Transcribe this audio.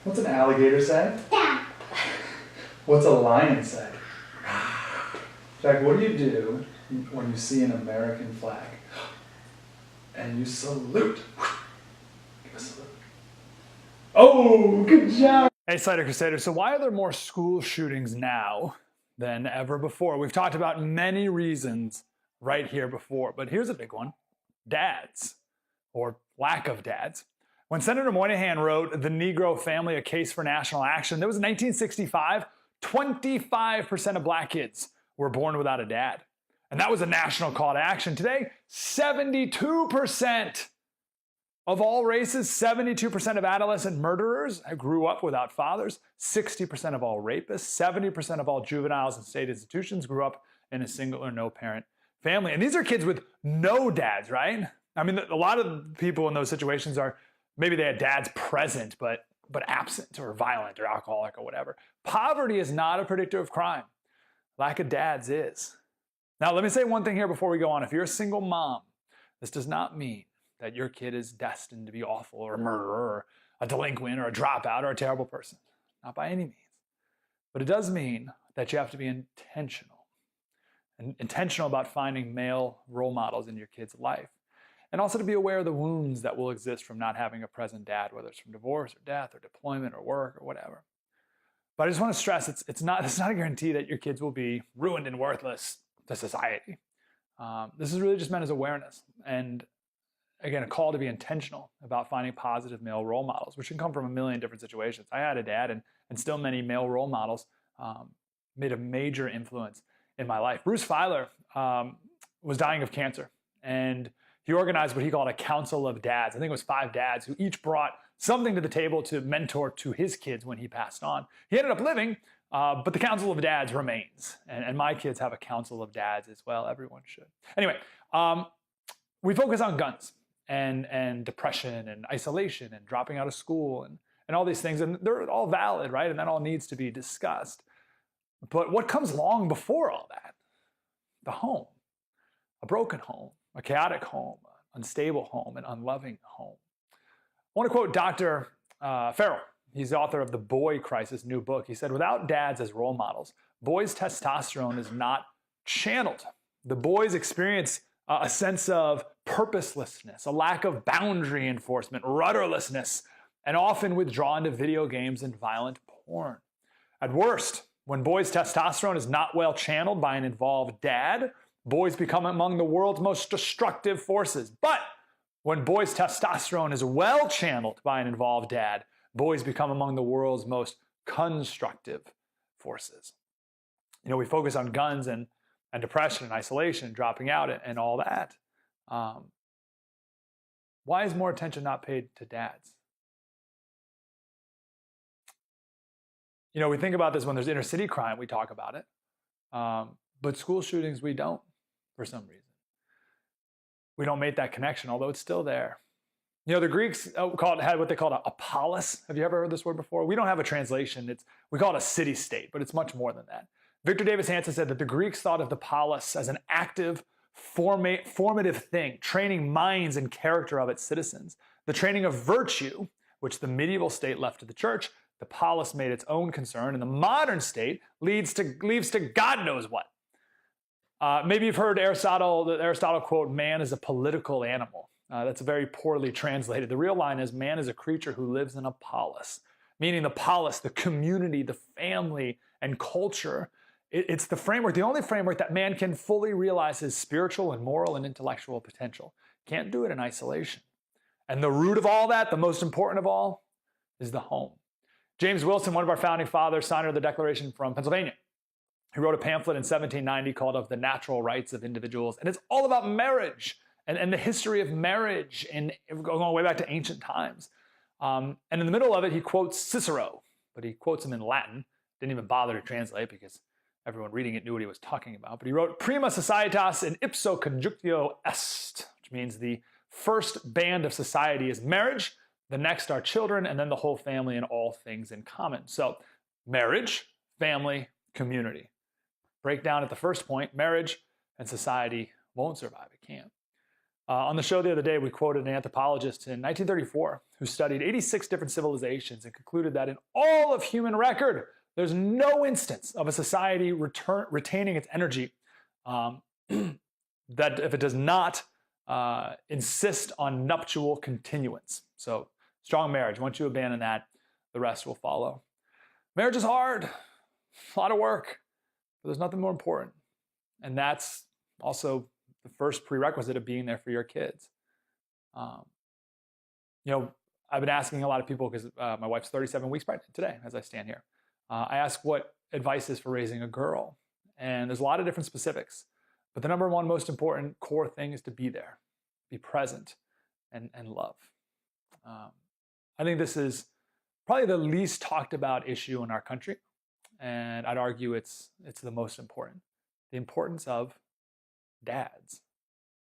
What's an alligator say? Yeah. What's a lion say? Jack, what do you do when you see an American flag? And you salute. Give a salute. Oh, good job. Hey, Slater Crusaders. So why are there more school shootings now than ever before? We've talked about many reasons right here before, but here's a big one. Dads, or lack of dads. When Senator Moynihan wrote The Negro Family, A Case for National Action, that was in 1965, 25% of black kids were born without a dad. And that was a national call to action. Today, 72% of all races, 72% of adolescent murderers grew up without fathers, 60% of all rapists, 70% of all juveniles in state institutions grew up in a single or no parent family. And these are kids with no dads, right? I mean, a lot of people in those situations are, maybe they had dads present, but absent or violent or alcoholic or whatever. Poverty is not a predictor of crime. Lack of dads is. Now, let me say one thing here before we go on. If you're a single mom, this does not mean that your kid is destined to be awful or a murderer or a delinquent or a dropout or a terrible person. Not by any means. But it does mean that you have to be intentional. And intentional about finding male role models in your kid's life. And also to be aware of the wounds that will exist from not having a present dad, whether it's from divorce or death or deployment or work or whatever. But I just want to stress, it's not a guarantee that your kids will be ruined and worthless to society. This is really just meant as awareness. And again, a call to be intentional about finding positive male role models, which can come from a million different situations. I had a dad, and still many male role models made a major influence in my life. Bruce Feiler was dying of cancer, and he organized what he called a council of dads. I think it was 5 dads who each brought something to the table to mentor to his kids when he passed on. He ended up living, but the council of dads remains. And my kids have a council of dads as well. Everyone should. Anyway, we focus on guns and depression and isolation and dropping out of school and all these things. And they're all valid, right? And that all needs to be discussed. But what comes long before all that? The home, a broken home. A chaotic home, unstable home, an unloving home. I want to quote Dr. Farrell. He's the author of The Boy Crisis, new book. He said, without dads as role models, boys' testosterone is not channeled. The boys experience a sense of purposelessness, a lack of boundary enforcement, rudderlessness, and often withdrawn to video games and violent porn. At worst, when boys' testosterone is not well channeled by an involved dad, boys become among the world's most destructive forces. But when boys' testosterone is well channeled by an involved dad, boys become among the world's most constructive forces. You know, we focus on guns and depression and isolation and dropping out and all that. Why is more attention not paid to dads? You know, we think about this when there's inner city crime, we talk about it. But school shootings, we don't. For some reason. We don't make that connection, although it's still there. You know, the Greeks had what they called a polis. Have you ever heard this word before? We don't have a translation. We call it a city-state, but it's much more than that. Victor Davis Hanson said that the Greeks thought of the polis as an active, formative thing, training minds and character of its citizens. The training of virtue, which the medieval state left to the church, the polis made its own concern, and the modern state leads to God knows what. Maybe you've heard the Aristotle quote, man is a political animal. That's very poorly translated. The real line is, man is a creature who lives in a polis, meaning the polis, the community, the family, and culture. It's the framework, the only framework that man can fully realize his spiritual and moral and intellectual potential. Can't do it in isolation. And the root of all that, the most important of all, is the home. James Wilson, one of our founding fathers, signer of the Declaration from Pennsylvania, he wrote a pamphlet in 1790 called Of the Natural Rights of Individuals. And it's all about marriage and the history of marriage and going way back to ancient times. And in the middle of it, he quotes Cicero, but he quotes him in Latin. Didn't even bother to translate because everyone reading it knew what he was talking about. But he wrote, Prima societas in ipso conjunctio est, which means the first band of society is marriage, the next are children, and then the whole family and all things in common. So marriage, family, community. Break down at the first point, marriage and society won't survive. It can't. On the show the other day, we quoted an anthropologist in 1934 who studied 86 different civilizations and concluded that in all of human record, there's no instance of a society retaining its energy that if it does not insist on nuptial continuance. So strong marriage. Once you abandon that, the rest will follow. Marriage is hard, a lot of work, but there's nothing more important. And that's also the first prerequisite of being there for your kids. I've been asking a lot of people because my wife's 37 weeks pregnant today as I stand here. I ask what advice is for raising a girl. And there's a lot of different specifics. But the number one most important core thing is to be there, be present, and love. I think this is probably the least talked about issue in our country. And I'd argue it's the most important. The importance of dads.